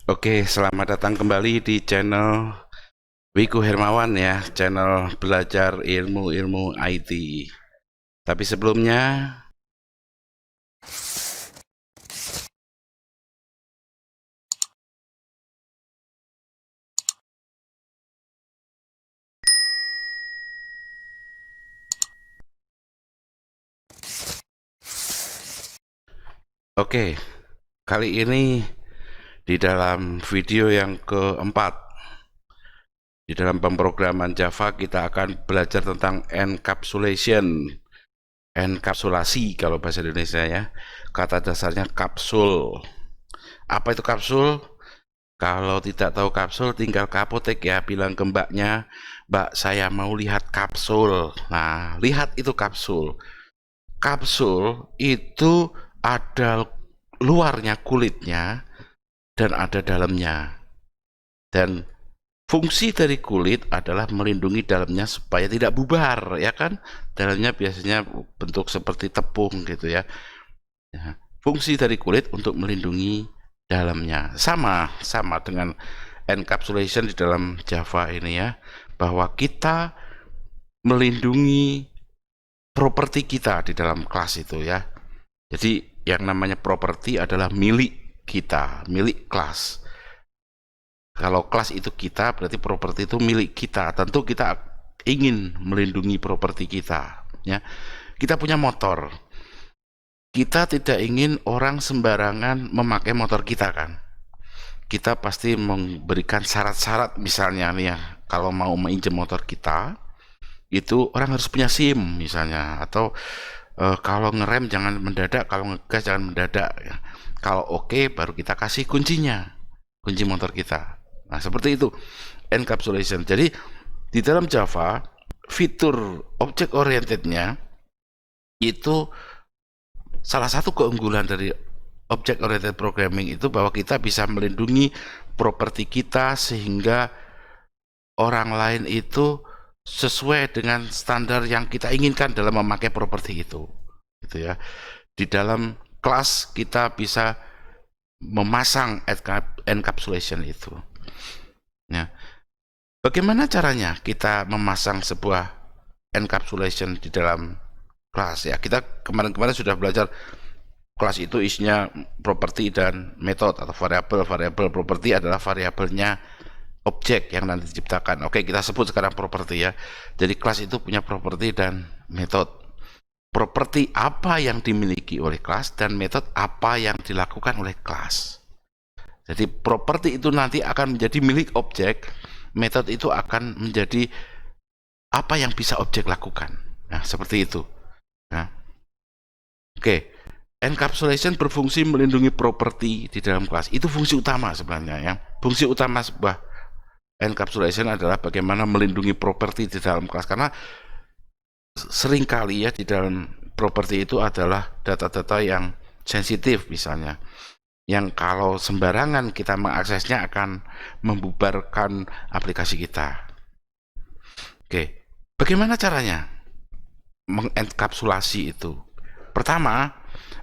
Oke, selamat datang kembali di channel Wiku Hermawan ya, channel belajar ilmu-ilmu IT. Tapi sebelumnya, oke, kali ini di dalam video yang keempat, di dalam pemrograman Java kita akan belajar tentang encapsulation, enkapsulasi kalau bahasa Indonesia ya. Kata dasarnya kapsul. Apa itu kapsul? Kalau tidak tahu kapsul, tinggal ke apotek ya, bilang ke mbaknya, "Mbak, saya mau lihat kapsul." Nah, lihat itu kapsul. Kapsul itu ada luarnya, kulitnya, dan ada dalamnya. Dan fungsi dari kulit adalah melindungi dalamnya supaya tidak bubar, ya kan? Dalamnya biasanya bentuk seperti tepung gitu ya. Fungsi dari kulit untuk melindungi dalamnya. Sama dengan encapsulation di dalam Java ini ya, bahwa kita melindungi properti kita di dalam kelas itu ya. Jadi yang namanya properti adalah milik kita, milik kelas. Kalau kelas itu kita, berarti properti itu milik kita. Tentu kita ingin melindungi properti kita ya. Kita punya motor. Kita tidak ingin orang sembarangan memakai motor kita kan. Kita pasti memberikan syarat-syarat, misalnya nih ya, kalau mau minjem motor kita itu orang harus punya SIM misalnya, atau kalau ngerem jangan mendadak, kalau ngegas jangan mendadak ya. Kalau oke baru kita kasih kuncinya, kunci motor kita. Nah seperti itu encapsulation. Jadi di dalam Java fitur object orientednya itu, salah satu keunggulan dari object oriented programming itu bahwa kita bisa melindungi properti kita sehingga orang lain itu sesuai dengan standar yang kita inginkan dalam memakai properti itu, gitu ya. Di dalam kelas kita bisa memasang encapsulation itu. Nah, bagaimana caranya kita memasang sebuah encapsulation di dalam kelas ya? Kita kemarin-kemarin sudah belajar kelas itu isinya properti dan metode atau variabel. Variabel properti adalah variabelnya objek yang nanti diciptakan. Oke, kita sebut sekarang properti ya. Jadi kelas itu punya properti dan metode. Properti apa yang dimiliki oleh kelas dan metode apa yang dilakukan oleh kelas. Jadi properti itu nanti akan menjadi milik objek, metode itu akan menjadi apa yang bisa objek lakukan. Nah, seperti itu. Nah, oke. Encapsulation berfungsi melindungi properti di dalam kelas. Itu fungsi utama sebenarnya ya. Fungsi utama sebuah encapsulation adalah bagaimana melindungi properti di dalam kelas, karena seringkali ya di dalam properti itu adalah data-data yang sensitif misalnya, yang kalau sembarangan kita mengaksesnya akan membubarkan aplikasi kita. Oke, bagaimana caranya mengenkapsulasi itu? Pertama,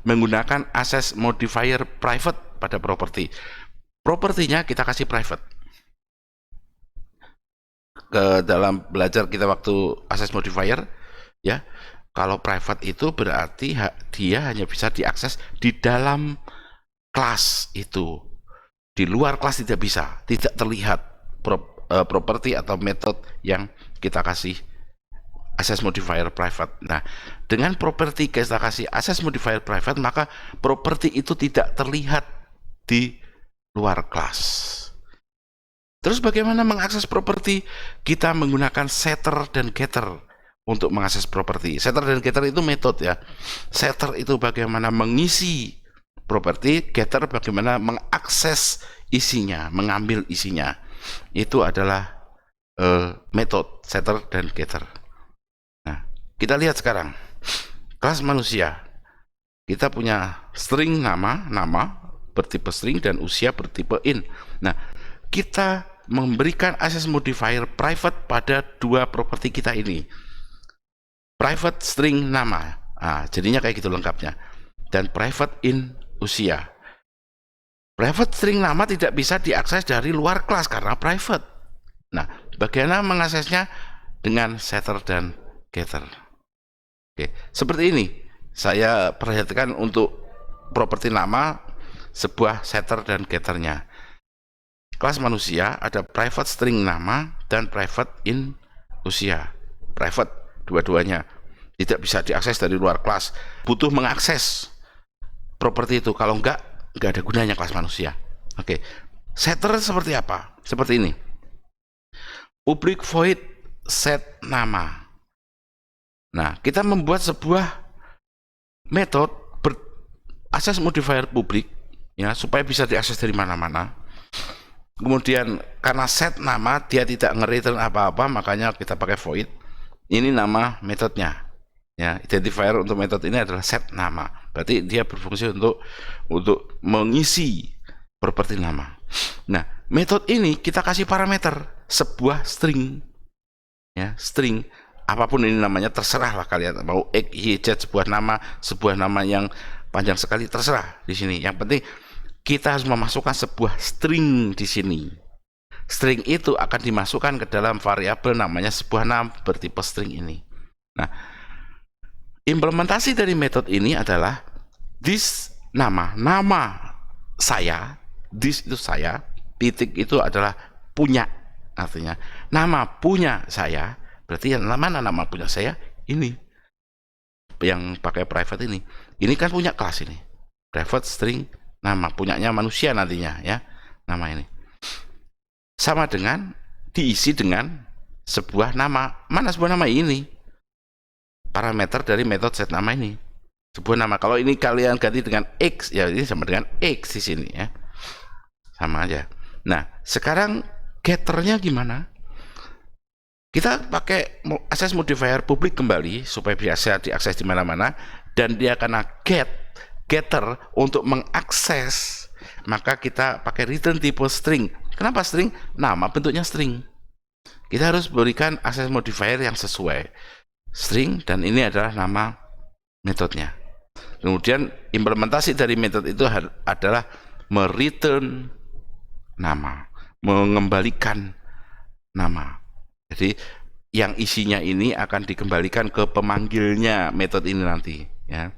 menggunakan access modifier private pada properti. Propertinya kita kasih private. Ke dalam belajar kita waktu access modifier ya, kalau private itu berarti dia hanya bisa diakses di dalam kelas itu, di luar kelas tidak bisa, tidak terlihat properti atau metode yang kita kasih access modifier private. Nah, dengan properti kita kasih access modifier private, maka properti itu tidak terlihat di luar kelas. Terus bagaimana mengakses properti? Kita menggunakan setter dan getter untuk mengakses properti. Setter dan getter itu metode ya. Setter itu bagaimana mengisi properti, getter bagaimana mengakses isinya, mengambil isinya. Itu adalah metode setter dan getter. Nah, kita lihat sekarang kelas manusia. Kita punya string nama bertipe string dan usia bertipe int. Nah, kita memberikan access modifier private pada dua properti kita ini. Private string nama. Nah, jadinya kayak gitu lengkapnya. Dan private int usia. Private string nama tidak bisa diakses dari luar kelas karena private. Nah, bagaimana mengaksesnya? Dengan setter dan getter. Oke, seperti ini. Saya perhatikan untuk properti nama sebuah setter dan getternya. Kelas manusia ada private string nama dan private in usia. Private dua-duanya tidak bisa diakses dari luar kelas. Butuh mengakses properti itu. Kalau enggak ada gunanya kelas manusia. Oke, setter seperti apa? Seperti ini. Public void set nama. Nah, kita membuat sebuah metode akses modifier publik ya supaya bisa diakses dari mana-mana. Kemudian karena set nama dia tidak nge-return apa-apa, makanya kita pakai void. Ini nama metodenya. Ya, identifier untuk metode ini adalah set nama. Berarti dia berfungsi untuk mengisi properti nama. Nah, metode ini kita kasih parameter sebuah string. Ya, string apapun ini namanya terserah lah kalian mau x, y, z sebuah nama yang panjang sekali terserah di sini. Yang penting kita harus memasukkan sebuah string di sini. String itu akan dimasukkan ke dalam variabel namanya sebuah nama bertipe string ini. Nah, implementasi dari metode ini adalah this nama saya, this itu saya, titik itu adalah punya, artinya nama punya saya, berarti yang mana nama punya saya ini yang pakai private ini kan punya kelas ini private string nama, punyanya manusia nantinya ya, nama ini sama dengan diisi dengan sebuah nama. Mana sebuah nama ini? Parameter dari metode set nama ini sebuah nama. Kalau ini kalian ganti dengan x ya ini sama dengan x di sini ya, sama aja. Nah, sekarang getternya gimana? Kita pakai akses modifier publik kembali supaya bisa diakses di mana-mana, dan dia karena getter untuk mengakses, maka kita pakai return tipe string. Kenapa string? Nama bentuknya string. Kita harus berikan akses modifier yang sesuai string, dan ini adalah nama metodenya. Kemudian implementasi dari metode itu adalah mereturn nama, mengembalikan nama. Jadi yang isinya ini akan dikembalikan ke pemanggilnya metode ini nanti ya.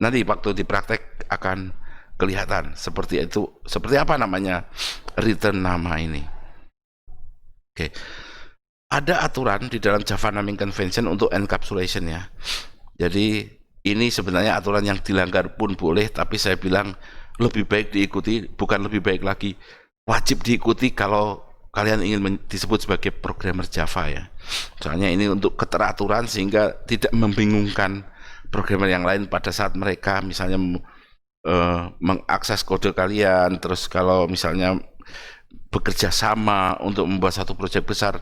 Nanti waktu di praktek akan kelihatan seperti itu, seperti apa namanya return nama ini. Oke. Ada aturan di dalam Java Naming Convention untuk encapsulation ya. Jadi ini sebenarnya aturan yang dilanggar pun boleh, tapi saya bilang lebih baik diikuti, bukan lebih baik lagi, wajib diikuti kalau kalian ingin disebut sebagai programmer Java ya. Soalnya ini untuk keteraturan sehingga tidak membingungkan programmer yang lain pada saat mereka misalnya mengakses kode kalian. Terus kalau misalnya bekerja sama untuk membuat satu proyek besar,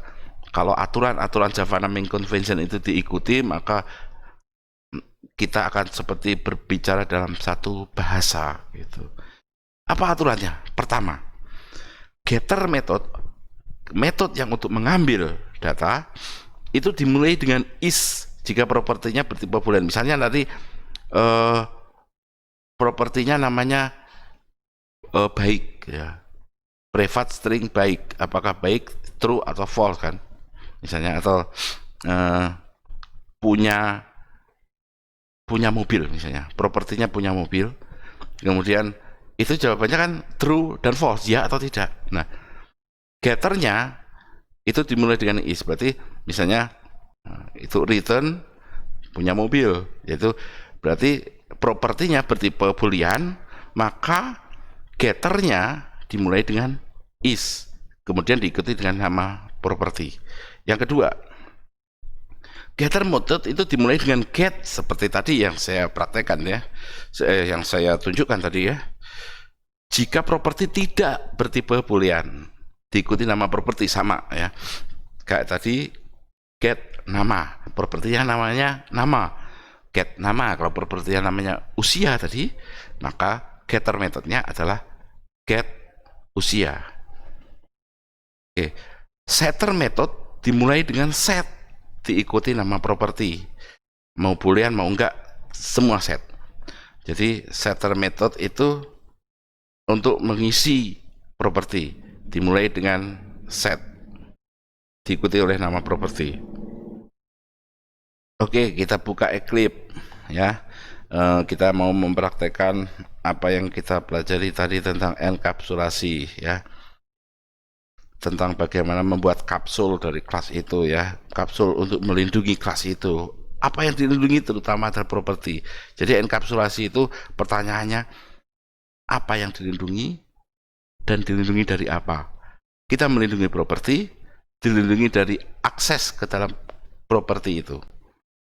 kalau aturan-aturan Java Naming Convention itu diikuti, maka kita akan seperti berbicara dalam satu bahasa gitu. Apa aturannya? Pertama, getter metode yang untuk mengambil data itu dimulai dengan is jika propertinya bertipe boolean. Misalnya nanti propertinya namanya baik ya, private string baik, apakah baik true atau false kan misalnya, atau punya mobil misalnya, propertinya punya mobil, kemudian itu jawabannya kan true dan false, ya atau tidak. Nah, getternya itu dimulai dengan is, berarti misalnya itu return punya mobil, yaitu berarti propertinya bertipe boolean, maka getternya dimulai dengan is, kemudian diikuti dengan nama properti. Yang kedua, getter method itu dimulai dengan get, seperti tadi yang saya praktekkan ya, yang saya tunjukkan tadi ya. Jika properti tidak bertipe boolean, diikuti nama properti, sama ya, kayak tadi get nama, propertinya namanya nama, get nama. Kalau propertinya namanya usia tadi, maka getter metodenya adalah get usia. Oke, setter method dimulai dengan set, diikuti nama properti, mau boolean mau enggak semua set. Jadi setter method itu untuk mengisi properti, dimulai dengan set, diikuti oleh nama properti. Oke, kita buka Eclipse ya. Kita mau mempraktekkan apa yang kita pelajari tadi tentang enkapsulasi ya, tentang bagaimana membuat kapsul dari kelas itu ya, kapsul untuk melindungi kelas itu. Apa yang dilindungi terutama adalah properti. Jadi enkapsulasi itu pertanyaannya, apa yang dilindungi dan dilindungi dari apa? Kita melindungi properti, dilindungi dari akses ke dalam properti itu.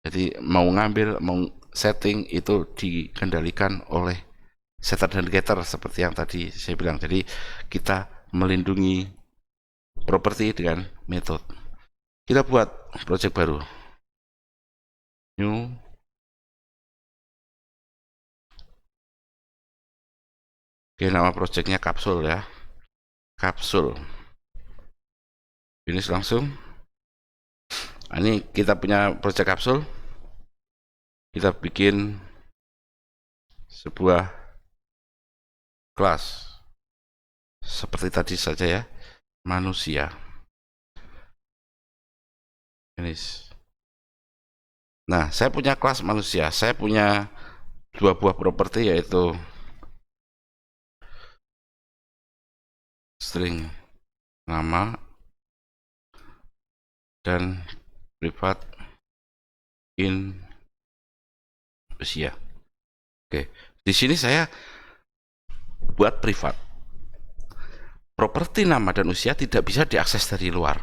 Jadi mau ngambil, mau setting itu dikendalikan oleh setter dan getter seperti yang tadi saya bilang. Jadi kita melindungi properti dengan metode. Kita buat project baru. New. Oke, nama projectnya kapsul ya. Kapsul. Finish langsung. Nah, ini kita punya project kapsul. Kita bikin sebuah kelas seperti tadi saja ya, manusia. Finish. Nah, saya punya kelas manusia. Saya punya dua buah properti, yaitu string nama dan privat in usia. Oke, di sini saya buat privat. Properti nama dan usia tidak bisa diakses dari luar.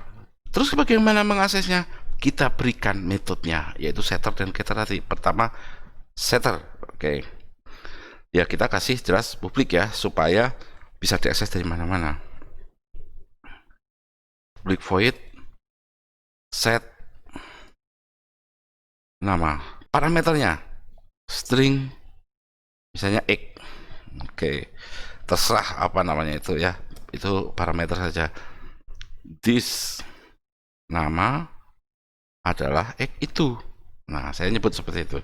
Terus bagaimana mengaksesnya? Kita berikan metodenya, yaitu setter dan getter tadi. Pertama setter, oke. Ya kita kasih jelas publik ya, supaya bisa diakses dari mana-mana. Public void set nama, parameternya string misalnya x, oke, terserah apa namanya itu ya, itu parameter saja. This nama adalah x itu. Nah, saya nyebut seperti itu.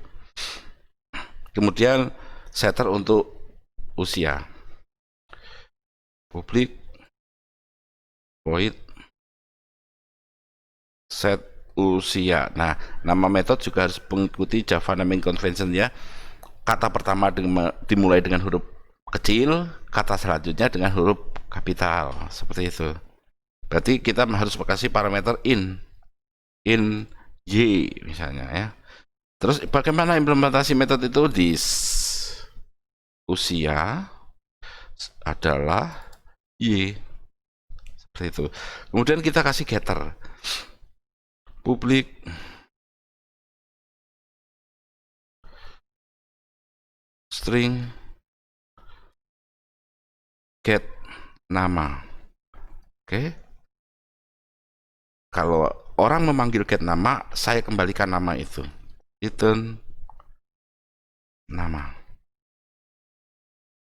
Kemudian setter untuk usia, public void set usia. Nah, nama metode juga harus mengikuti Java naming convention ya. Kata pertama dimulai dengan huruf kecil, kata selanjutnya dengan huruf kapital, seperti itu. Berarti kita harus kasih parameter in y misalnya ya. Terus bagaimana implementasi metode itu? This usia adalah y, seperti itu. Kemudian kita kasih getter, public string get nama. Oke. Kalau orang memanggil get nama, saya kembalikan nama itu. Return nama.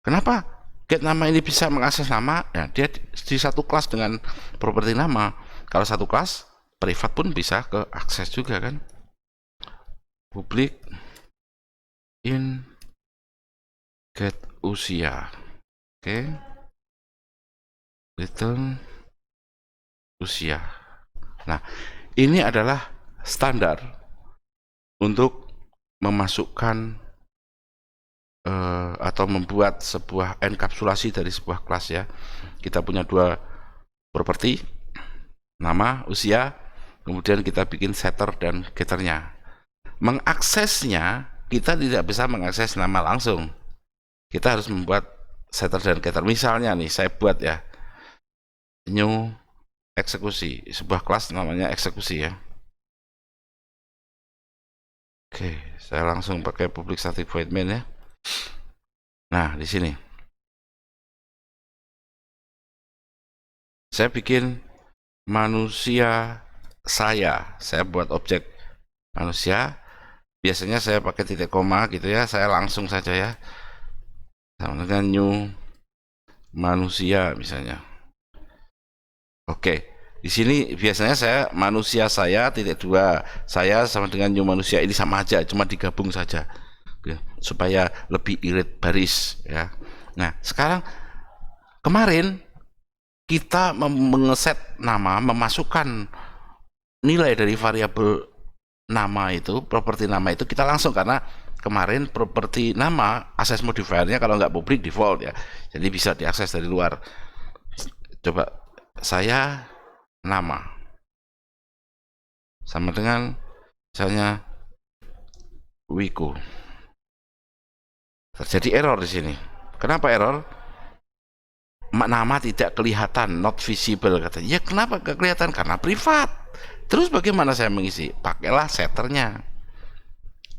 Kenapa get nama ini bisa mengakses nama? Ya, dia di satu kelas dengan properti nama. Kalau satu kelas, privat pun bisa ke akses juga kan. Public in get usia. Oke. Return usia. Nah, ini adalah standar untuk memasukkan atau membuat sebuah enkapsulasi dari sebuah kelas ya. Kita punya dua properti, nama, usia, kemudian kita bikin setter dan getternya. Mengaksesnya, kita tidak bisa mengakses nama langsung. Kita harus membuat setter dan getter. Misalnya nih, saya buat ya, new eksekusi, sebuah kelas namanya eksekusi ya. Oke, saya langsung pakai public static void main ya. Nah, di sini saya bikin manusia saya buat objek manusia. Biasanya saya pakai titik koma gitu ya, saya langsung saja ya, sama dengan new manusia misalnya. Oke, di sini biasanya saya manusia saya titik dua, saya sama dengan new manusia ini sama aja, cuma digabung saja supaya lebih irit baris ya. Nah, sekarang kemarin kita mengeset nama, memasukkan nilai dari variabel nama itu, properti nama itu kita langsung, karena kemarin properti nama access modifiernya kalau nggak publik default ya, jadi bisa diakses dari luar. Coba saya nama sama dengan misalnya Wiku, terjadi error di sini. Kenapa error? Nama tidak kelihatan, not visible katanya. Ya kenapa gak kelihatan? Karena privat. Terus bagaimana saya mengisi? Pakailah setternya.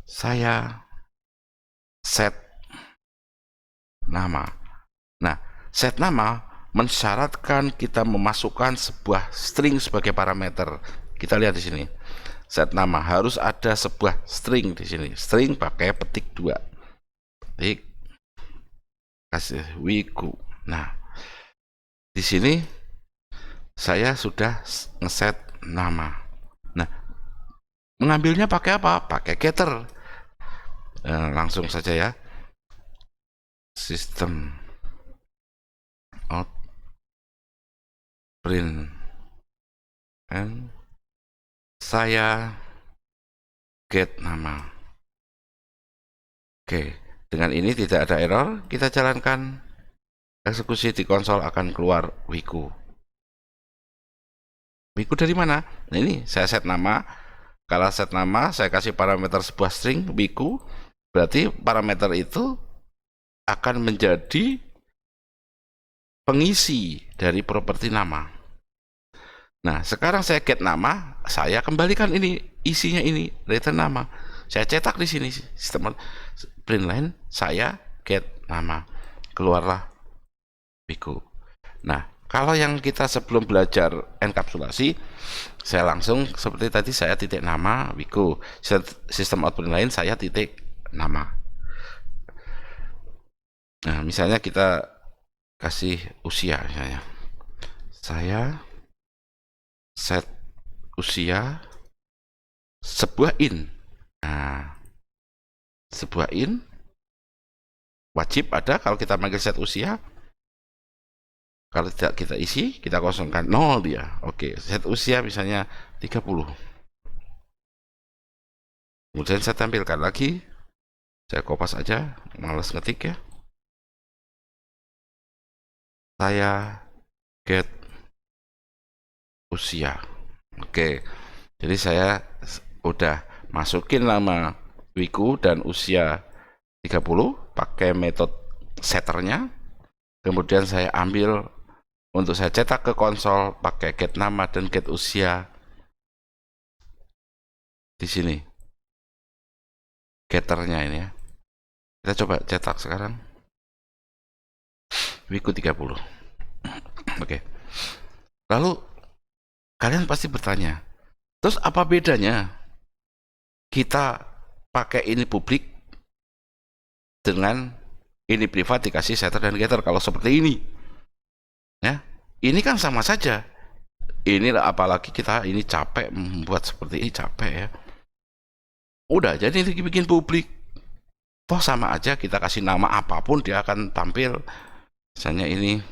Saya set nama. Nah, set nama mensyaratkan kita memasukkan sebuah string sebagai parameter. Kita lihat di sini. Set nama harus ada sebuah string di sini. String pakai petik 2. Petik kasih Wiku. Nah, di sini saya sudah ngeset nama. Nah, mengambilnya pakai apa? Pakai getter. Langsung saja ya. System out print and saya get nama. Oke, dengan ini tidak ada error. Kita jalankan eksekusi di konsol, akan keluar Wiku. Wiku dari mana? Nah, ini saya set nama. Kalau set nama, saya kasih parameter sebuah string Wiku. Berarti parameter itu akan menjadi pengisi dari properti nama. Nah, sekarang saya get nama, saya kembalikan ini, isinya ini, return nama. Saya cetak di sini sistem print line, saya get nama. Keluarlah Wiku. Nah, kalau yang kita sebelum belajar enkapsulasi, saya langsung seperti tadi, saya titik nama Wiku. Sistem output lain saya titik nama. Nah, misalnya kita kasih usia misalnya. Saya set usia sebuah int. Nah, sebuah int wajib ada kalau kita manggil set usia. Kalau tidak kita isi, kita kosongkan 0 dia. Oke, set usia misalnya 30. Kemudian saya tampilkan lagi. Saya kopas aja, males ngetik ya. Saya get usia. Oke, jadi saya udah masukin nama Wiku dan usia 30 pakai metode setternya. Kemudian saya ambil untuk saya cetak ke konsol pakai get nama dan get usia di sini. Getternya ini ya. Kita coba cetak sekarang. Wiku 30. Oke. Lalu kalian pasti bertanya, terus apa bedanya kita pakai ini publik dengan ini privat dikasih setter dan getter kalau seperti ini? Ya, ini kan sama saja. Ini apalagi kita ini capek membuat seperti ini, capek ya. Udah jadi ini bikin publik. Toh sama aja, kita kasih nama apapun dia akan tampil. Misalnya ini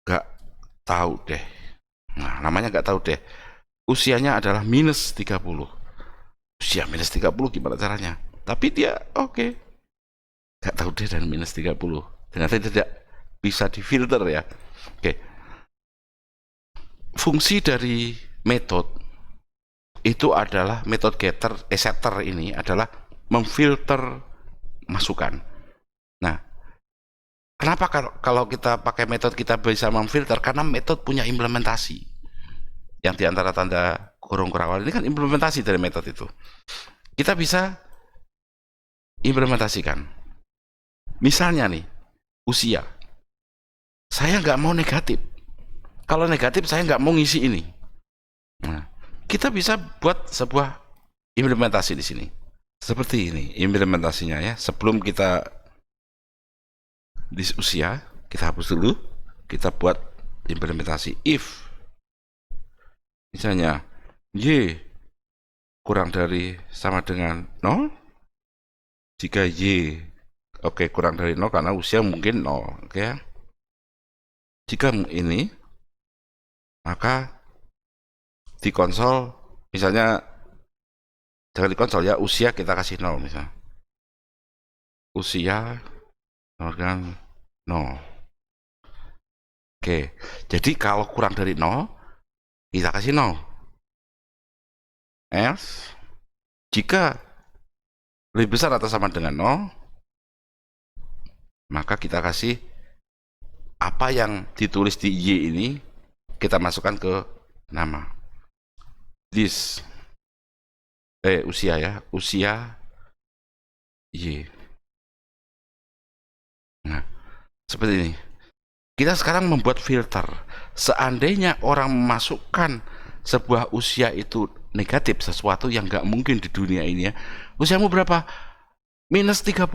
gak tahu deh. Nah, namanya gak tahu deh. Usianya adalah minus 30. Usia minus 30 gimana caranya? Tapi dia oke. Gak tahu deh dan minus 30. Ternyata tidak bisa difilter ya. Oke. Fungsi dari metode itu adalah metode getter, setter ini adalah memfilter masukan. Nah, kenapa kalau kita pakai metode kita bisa memfilter? Karena metode punya implementasi. Yang diantara tanda kurung kurawal ini kan implementasi dari metode itu. Kita bisa implementasikan. Misalnya nih, usia. Saya nggak mau negatif. Kalau negatif saya nggak mau ngisi ini. Nah, kita bisa buat sebuah implementasi di sini. Seperti ini implementasinya ya. Sebelum kita di usia, kita hapus dulu. Kita buat implementasi if. Misalnya Y kurang dari sama dengan 0. Jika Y Oke, kurang dari 0 karena usia mungkin 0. Oke ya. Jika ini, maka di konsol, misalnya, jangan di konsol ya, usia kita kasih 0 misalnya. Usia, kan 0. Oke, jadi kalau kurang dari 0, kita kasih 0. Else, jika lebih besar atau sama dengan 0, maka kita kasih apa yang ditulis di Y ini, kita masukkan ke nama. This, usia ya, usia Y. Nah, seperti ini. Kita sekarang membuat filter. Seandainya orang memasukkan sebuah usia itu negatif, sesuatu yang nggak mungkin di dunia ini ya. Usiamu berapa? Minus 30.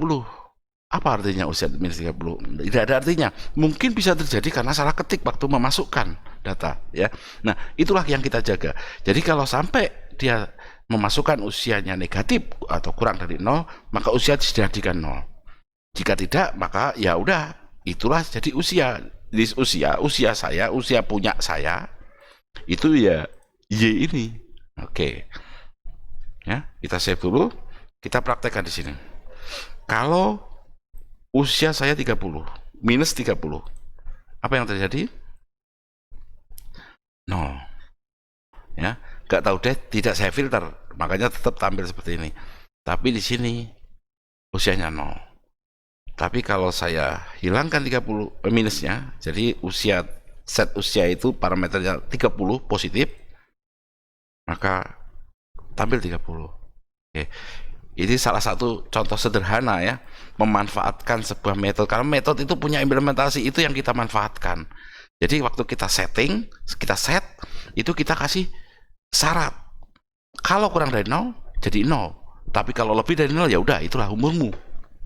Apa artinya usia minus 30? Tidak ada artinya. Mungkin bisa terjadi karena salah ketik waktu memasukkan data ya. Nah, itulah yang kita jaga. Jadi kalau sampai dia memasukkan usianya negatif atau kurang dari 0, maka usia dijadikan 0. Jika tidak, maka ya udah, itulah jadi usia. Jadi usia saya, usia punya saya itu ya Y ini. Oke. Ya, kita save dulu. Kita praktekkan di sini. Kalau usia saya 30, minus 30, apa yang terjadi? 0. Ya, nggak tahu deh, tidak saya filter, makanya tetap tampil seperti ini. Tapi di sini usianya 0. Tapi kalau saya hilangkan 30 minusnya, jadi set usia itu parameternya 30 positif, maka tampil 30. Oke. Ini salah satu contoh sederhana ya, memanfaatkan sebuah metode, karena metode itu punya implementasi, itu yang kita manfaatkan. Jadi waktu kita setting, kita set, itu kita kasih syarat. Kalau kurang dari 0, jadi 0. Tapi kalau lebih dari 0, ya udah, itulah umurmu.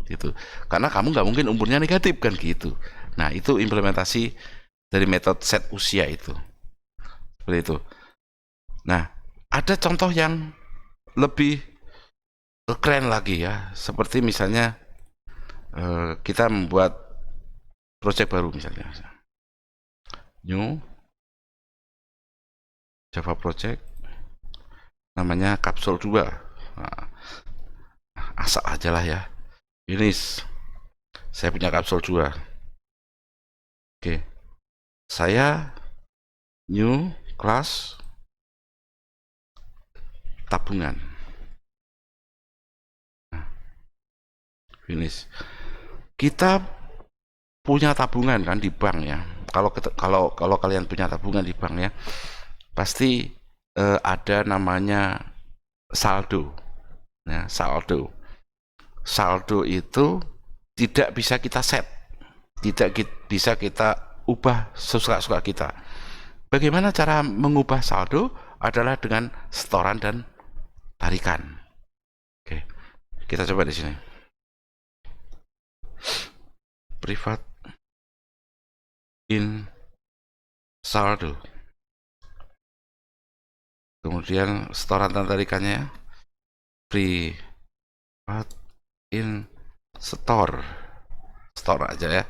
Gitu. Karena kamu nggak mungkin umurnya negatif kan gitu. Nah, itu implementasi dari metode set usia itu. Seperti itu. Nah, ada contoh yang lebih keren lagi ya, seperti misalnya kita membuat project baru misalnya, new Java project, namanya kapsul 2. Nah, asal aja lah ya. Ini saya punya kapsul 2. Oke, saya new class tabungan. Nah, finish. Kita punya tabungan kan di bank ya. Kalau kalian punya tabungan di bank ya, pasti ada namanya saldo. Nah, saldo itu tidak bisa kita set, tidak bisa kita ubah sesuka-suka kita. Bagaimana cara mengubah saldo? Adalah dengan setoran dan tarikan. Oke, kita coba di sini. Privat in saldo. Kemudian setoran dan tarikannya privat in store aja ya,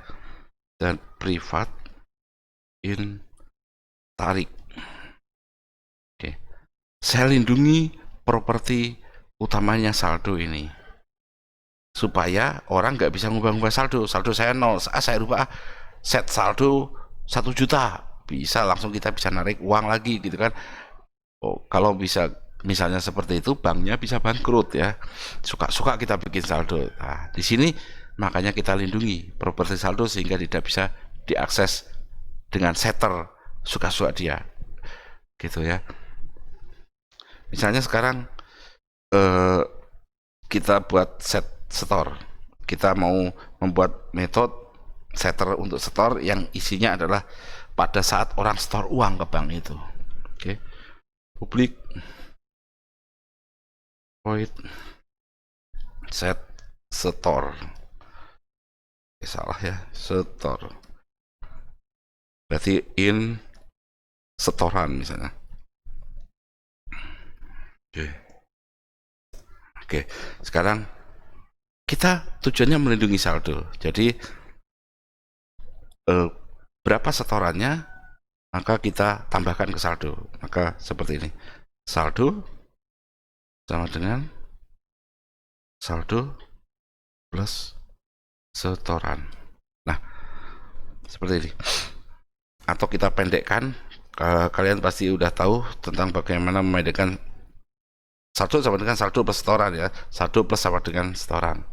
dan privat in tarik. Oke, saya lindungi properti utamanya saldo ini supaya orang nggak bisa ngubah-ngubah saldo saya 0, saya rubah set saldo 1 juta, bisa langsung kita bisa narik uang lagi gitu kan. Kalau bisa misalnya seperti itu, banknya bisa bangkrut ya. Suka-suka kita bikin saldo. Nah, di sini makanya kita lindungi properti saldo sehingga tidak bisa diakses dengan setter suka-suka dia. Gitu ya. Misalnya sekarang kita buat set store. Kita mau membuat metode setter untuk store yang isinya adalah pada saat orang store uang ke bank itu. Oke. Publik void set store. Salah ya, store. Berarti in setoran misalnya. Oke. Sekarang kita tujuannya melindungi saldo. Jadi berapa setorannya, maka kita tambahkan ke saldo. Maka seperti ini. Saldo sama dengan saldo plus setoran. Nah, seperti ini. Atau kita pendekkan, kalian pasti udah tahu tentang bagaimana memendekkan saldo sama dengan saldo plus setoran ya. Saldo plus sama dengan setoran.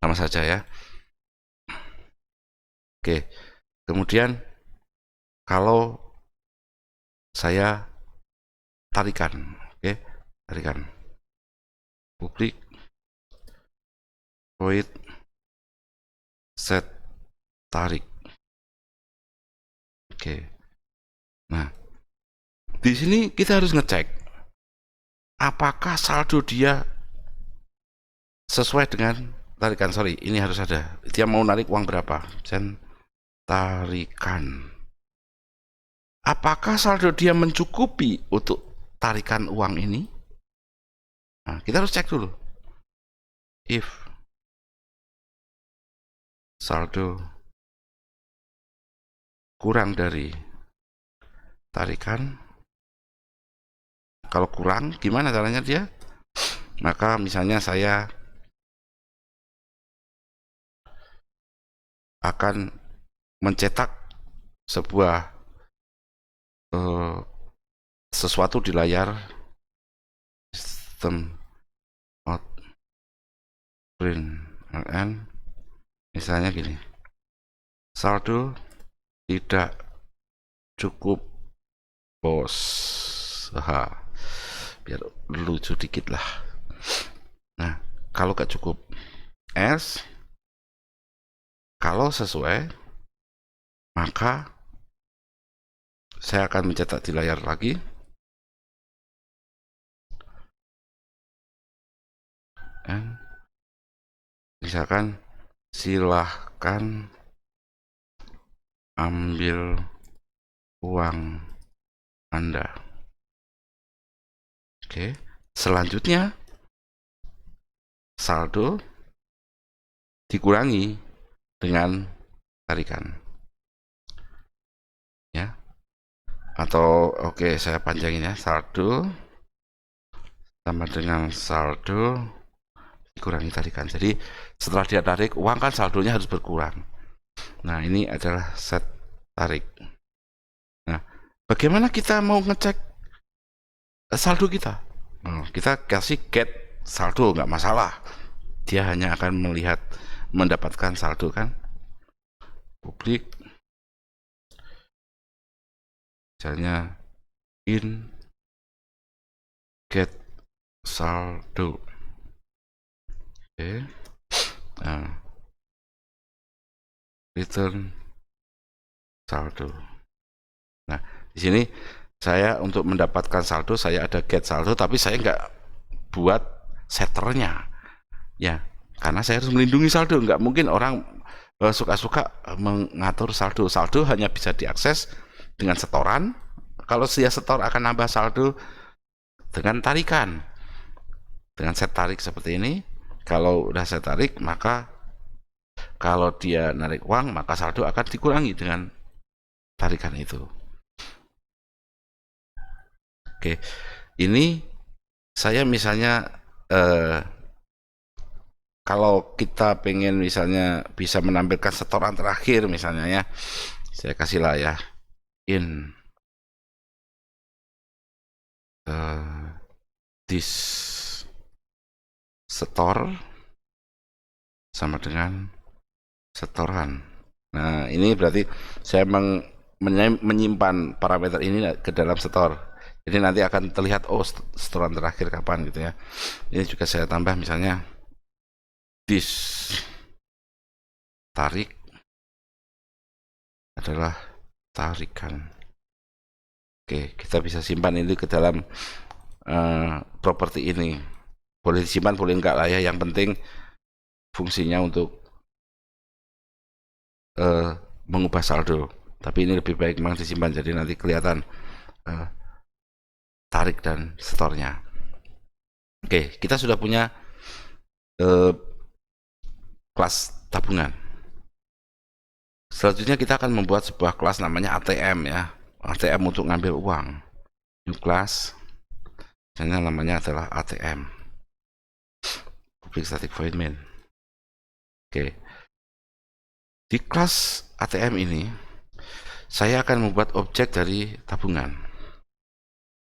Sama saja ya. Oke. Kemudian kalau saya tarikan, oke, tarikan publik void set tarik. Oke. Nah, di sini kita harus ngecek apakah saldo dia sesuai dengan tarikan. Sorry, ini harus ada. Dia mau narik uang berapa? Dan tarikan. Apakah saldo dia mencukupi untuk tarikan uang ini? Nah, kita harus cek dulu. If saldo kurang dari tarikan, kalau kurang, gimana caranya dia? Maka misalnya saya akan mencetak sebuah sesuatu di layar sistem out print ln, misalnya gini, saldo tidak cukup bos. Biar lucu dikit lah. Nah, kalau gak cukup S, kalau sesuai, maka saya akan mencetak di layar lagi. Dan misalkan silahkan ambil uang Anda. Oke, selanjutnya saldo dikurangi dengan tarikan. Ya. Atau oke, saya panjangin ya, saldo sama dengan saldo dikurangi tarikan. Jadi setelah dia tarik uang kan saldonya harus berkurang. Nah, ini adalah set tarik. Nah, bagaimana kita mau ngecek saldo kita? Kita kasih get saldo, nggak masalah. Dia hanya akan mendapatkan saldo kan. Publik, misalnya in get saldo. Oke. Nah, return saldo. Nah, di sini saya untuk mendapatkan saldo saya ada get saldo, tapi saya nggak buat setternya ya, karena saya harus melindungi saldo. Nggak mungkin orang suka-suka mengatur saldo. Saldo hanya bisa diakses dengan setoran. Kalau dia setor akan nambah saldo dengan tarikan, dengan set tarik seperti ini. Kalau udah set tarik, maka kalau dia narik uang, maka saldo akan dikurangi dengan tarikan itu. Oke, ini saya misalnya kalau kita pengen misalnya bisa menampilkan setoran terakhir misalnya ya, saya kasih lah ya, in this setor sama dengan setoran. Nah, ini berarti saya menyimpan parameter ini ke dalam setor. Jadi nanti akan terlihat oh setoran terakhir kapan gitu ya. Ini juga saya tambah misalnya this tarik adalah tarikan. Oke, kita bisa simpan ini ke dalam properti ini. Boleh disimpan, boleh enggak lah ya. Yang penting fungsinya untuk mengubah saldo. Tapi ini lebih baik memang disimpan, jadi nanti kelihatan tarik dan setornya. Oke, kita sudah punya kelas tabungan. Selanjutnya kita akan membuat sebuah kelas namanya ATM ya. ATM untuk ngambil uang. New class. Misalnya namanya adalah ATM. Public static void main. Oke. Di kelas ATM ini saya akan membuat objek dari tabungan.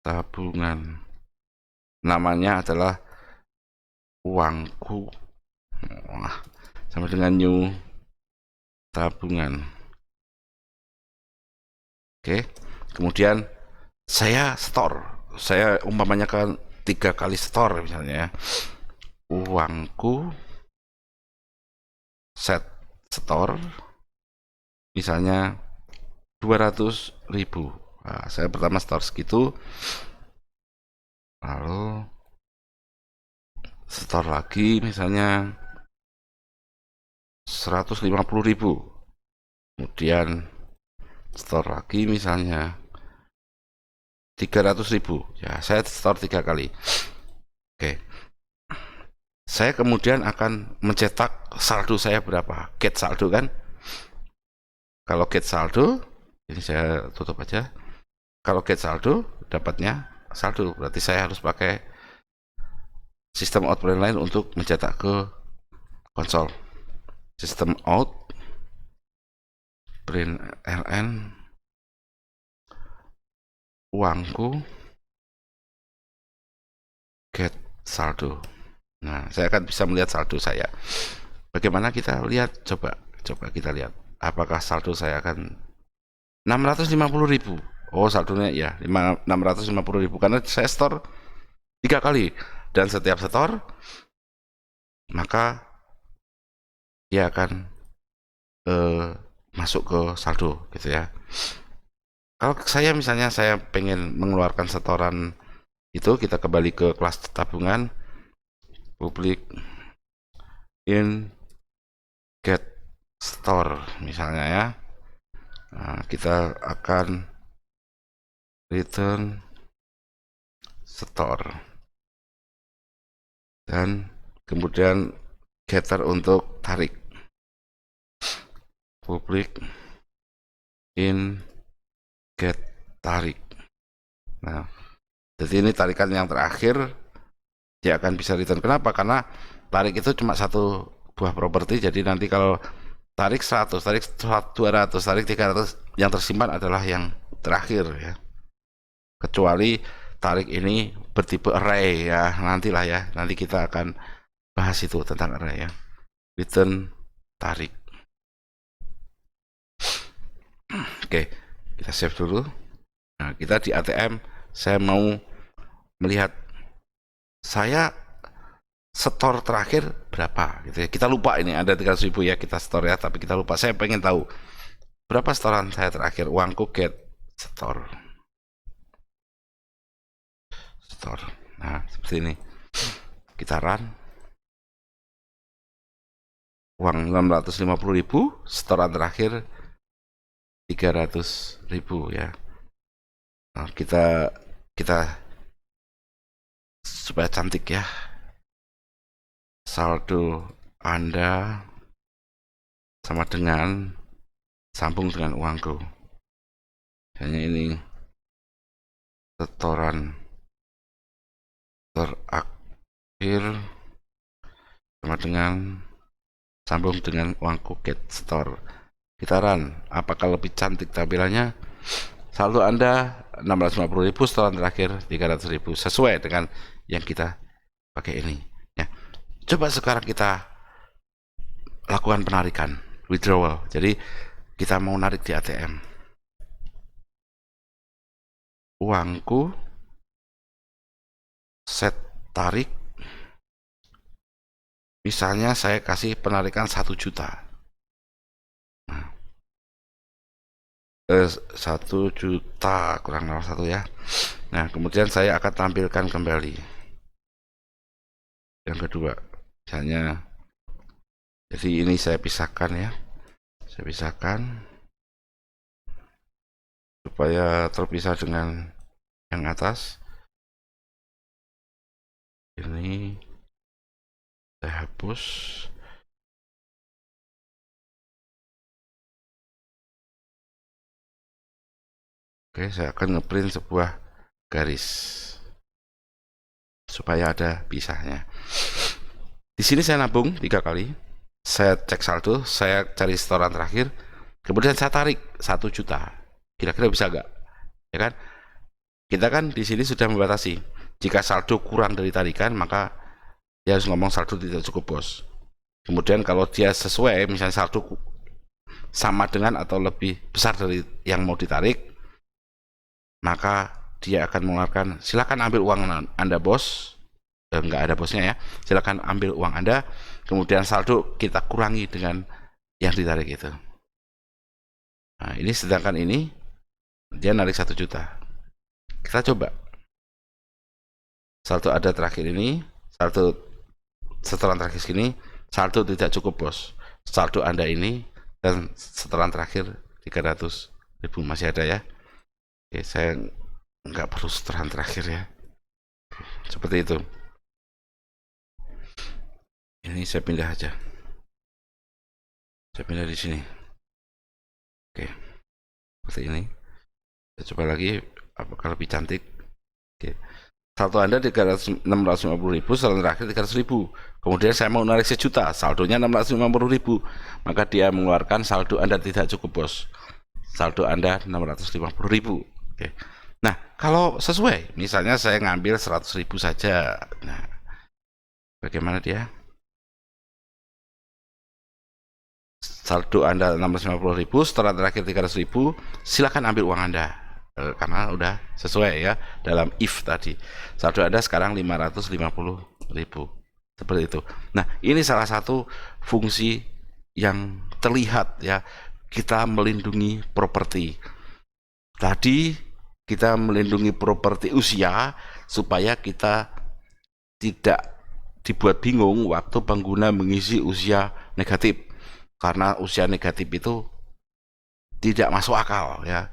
Tabungan. Namanya adalah uangku. Sama dengan new tabungan. Oke. Kemudian saya store. Saya umpamanya kan 3 kali store misalnya ya. Uangku set store misalnya 200.000. Nah, saya pertama store segitu, lalu store lagi misalnya 150.000, kemudian store lagi misalnya 300.000. Ya, saya store 3 kali. Oke. Saya kemudian akan mencetak saldo saya berapa. Get saldo kan. Kalau get saldo, ini saya tutup aja. Kalau get saldo, dapatnya saldo. Berarti saya harus pakai sistem out print line untuk mencetak ke konsol. Sistem out print ln uangku get saldo. Nah, saya akan bisa melihat saldo saya. Bagaimana kita lihat? Coba kita lihat. Apakah saldo saya akan 650.000? Oh, saldonya ya 650.000 karena saya store 3 kali dan setiap store maka dia akan masuk ke saldo gitu ya. Kalau saya misalnya saya pengen mengeluarkan setoran itu, kita kembali ke kelas tabungan, public in get store misalnya ya. Nah, kita akan return store dan kemudian getter untuk tarik, public in get tarik. Nah, jadi ini tarikan yang terakhir, dia akan bisa return. Kenapa? Karena tarik itu cuma satu buah properti, jadi nanti kalau tarik 100, tarik 200, tarik 300, yang tersimpan adalah yang terakhir ya. Kecuali tarik ini bertipe array ya, nantilah ya, nanti kita akan bahas itu tentang array ya. Return tarik. Oke, kita save dulu. Nah, kita di ATM, saya mau melihat saya store terakhir berapa gitu ya. Kita lupa ini ada 300.000 ya, kita store ya, tapi kita lupa. Saya pengen tahu berapa setoran saya terakhir. Uangku get store. Nah, seperti ini. Kita run. Uang 650.000, setoran terakhir 300.000 ya. Nah, kita supaya cantik ya. Saldo Anda sama dengan sambung dengan uangku. Hanya ini setoran terakhir sama dengan sambung dengan uangku get store. Kita run. Apakah lebih cantik tampilannya? Saldo Anda 650.000, setoran terakhir 300.000, sesuai dengan yang kita pakai ini ya. Coba sekarang kita lakukan penarikan, withdrawal. Jadi kita mau narik di ATM. Uangku set tarik, misalnya saya kasih penarikan 1 juta. Nah, 1 juta kurang 01 ya. Nah, kemudian saya akan tampilkan kembali yang kedua, misalnya, jadi ini saya pisahkan ya, saya pisahkan supaya terpisah dengan yang atas. Ini saya hapus, Oke, saya akan ngeprint sebuah garis supaya ada pisahnya. Di sini saya nabung 3 kali, saya cek saldo, saya cari setoran terakhir, kemudian saya tarik 1 juta. Kira-kira bisa nggak? Ya kan? Kita kan di sini sudah membatasi. Jika saldo kurang dari tarikan, maka dia harus ngomong saldo tidak cukup, bos. Kemudian kalau dia sesuai, misalnya saldo sama dengan atau lebih besar dari yang mau ditarik, maka dia akan mengeluarkan, silakan ambil uang Anda, bos. Nggak ada bosnya ya, silakan ambil uang Anda, kemudian saldo kita kurangi dengan yang ditarik itu. Nah, ini sedangkan ini dia narik 1 juta. Kita coba saldo ada terakhir ini, saldo setoran terakhir sini, saldo tidak cukup, bos. Saldo Anda ini dan setoran terakhir 300.000 masih ada ya. Oke, saya nggak perlu setoran terakhir ya, seperti itu. Ini saya pindah aja, saya pindah di sini. Oke, seperti ini. Saya coba lagi apakah lebih cantik. Oke, saldo Anda 650.000, saldo terakhir 300.000. Kemudian saya mau narik 1 juta, saldonya 650.000, maka dia mengeluarkan saldo Anda tidak cukup, bos. Saldo Anda 650.000. Oke. Nah, kalau sesuai, misalnya saya ngambil 100.000 saja. Nah, bagaimana dia? Saldo Anda 650.000, setelah terakhir 300.000, silakan ambil uang Anda. Karena udah sesuai ya dalam if tadi. Saldo Anda sekarang 550.000. Seperti itu. Nah, ini salah satu fungsi yang terlihat ya, kita melindungi properti. Tadi kita melindungi properti usia supaya kita tidak dibuat bingung waktu pengguna mengisi usia negatif. Karena usia negatif itu tidak masuk akal ya.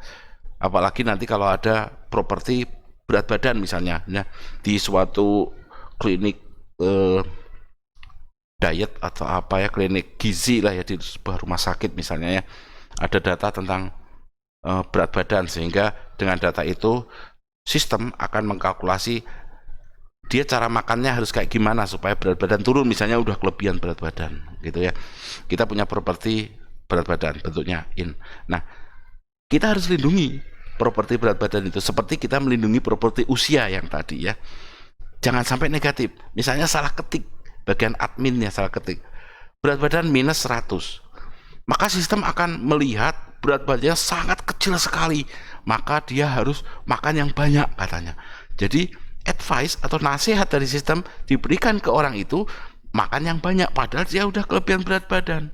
Apalagi nanti kalau ada properti berat badan misalnya ya, di suatu klinik diet atau apa ya, klinik gizi lah ya, di sebuah rumah sakit misalnya ya, ada data tentang berat badan, sehingga dengan data itu sistem akan mengkalkulasi dia cara makannya harus kayak gimana supaya berat badan turun, misalnya udah kelebihan berat badan gitu ya. Kita punya properti berat badan bentuknya in. Nah, kita harus lindungi properti berat badan itu seperti kita melindungi properti usia yang tadi ya. Jangan sampai negatif. Misalnya salah ketik, bagian adminnya salah ketik, berat badan minus 100, maka sistem akan melihat berat badannya sangat kecil sekali, maka dia harus makan yang banyak katanya. Jadi advice atau nasihat dari sistem diberikan ke orang itu makan yang banyak, padahal dia udah kelebihan berat badan.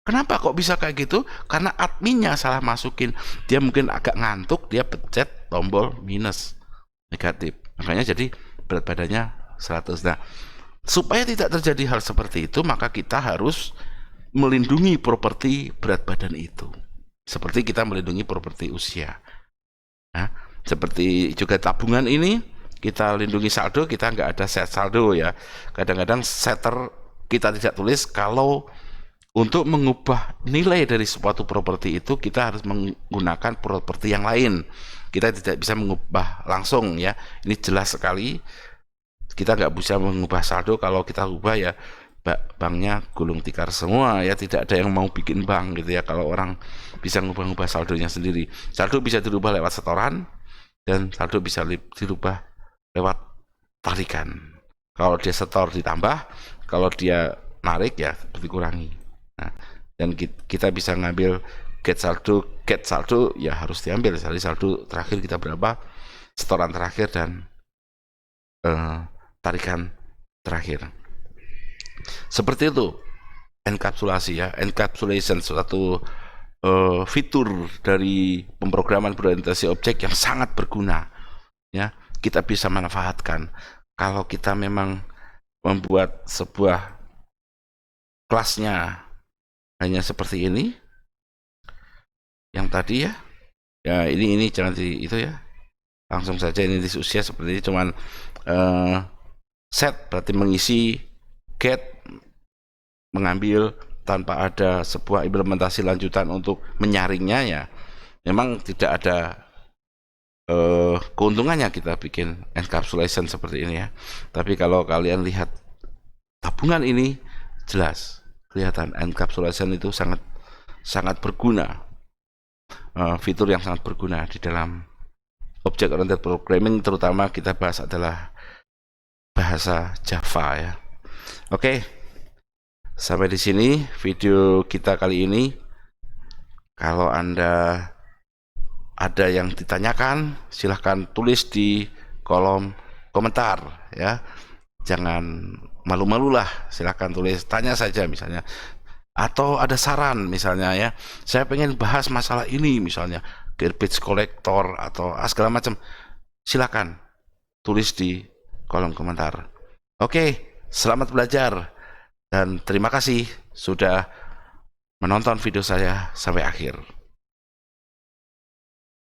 Kenapa kok bisa kayak gitu? Karena adminnya salah masukin. Dia mungkin agak ngantuk, dia pencet tombol minus, negatif. Makanya jadi berat badannya 100. Nah, supaya tidak terjadi hal seperti itu, maka kita harus melindungi properti berat badan itu. Seperti kita melindungi properti usia. Nah, seperti juga tabungan ini, kita lindungi saldo, kita nggak ada set saldo ya. Kadang-kadang setter kita tidak tulis kalau untuk mengubah nilai dari suatu properti itu kita harus menggunakan properti yang lain. Kita tidak bisa mengubah langsung ya. Ini jelas sekali. Kita nggak bisa mengubah saldo, kalau kita ubah ya banknya gulung tikar semua ya, tidak ada yang mau bikin bank gitu ya kalau orang bisa ngubah-ngubah saldonya sendiri. Saldo bisa dirubah lewat setoran dan saldo bisa dirubah lewat tarikan. Kalau dia setor ditambah, kalau dia narik ya dikurangi. Nah, dan kita bisa ngambil get saldo ya harus diambil dari saldo terakhir kita berapa, setoran terakhir dan tarikan terakhir. Seperti itu enkapsulasi ya, encapsulation, suatu fitur dari pemrograman berorientasi objek yang sangat berguna ya. Kita bisa manfaatkan kalau kita memang membuat sebuah kelasnya hanya seperti ini yang tadi ya. Ya ini jangan di itu ya, langsung saja ini di usia seperti ini, cuman set berarti mengisi, get mengambil, tanpa ada sebuah implementasi lanjutan untuk menyaringnya ya. Memang tidak ada keuntungannya kita bikin encapsulation seperti ini ya. Tapi kalau kalian lihat tabungan ini, jelas kelihatan encapsulation itu sangat berguna, fitur yang sangat berguna di dalam object oriented programming, terutama kita bahas adalah bahasa Java ya. Oke, sampai di sini video kita kali ini. Kalau Anda ada yang ditanyakan, silahkan tulis di kolom komentar ya. Jangan malu-malulah, silahkan tulis, tanya saja misalnya. Atau ada saran misalnya ya, saya pengen bahas masalah ini misalnya, garbage collector atau segala macam. Silahkan tulis di kolom komentar. Oke, selamat belajar dan terima kasih sudah menonton video saya sampai akhir.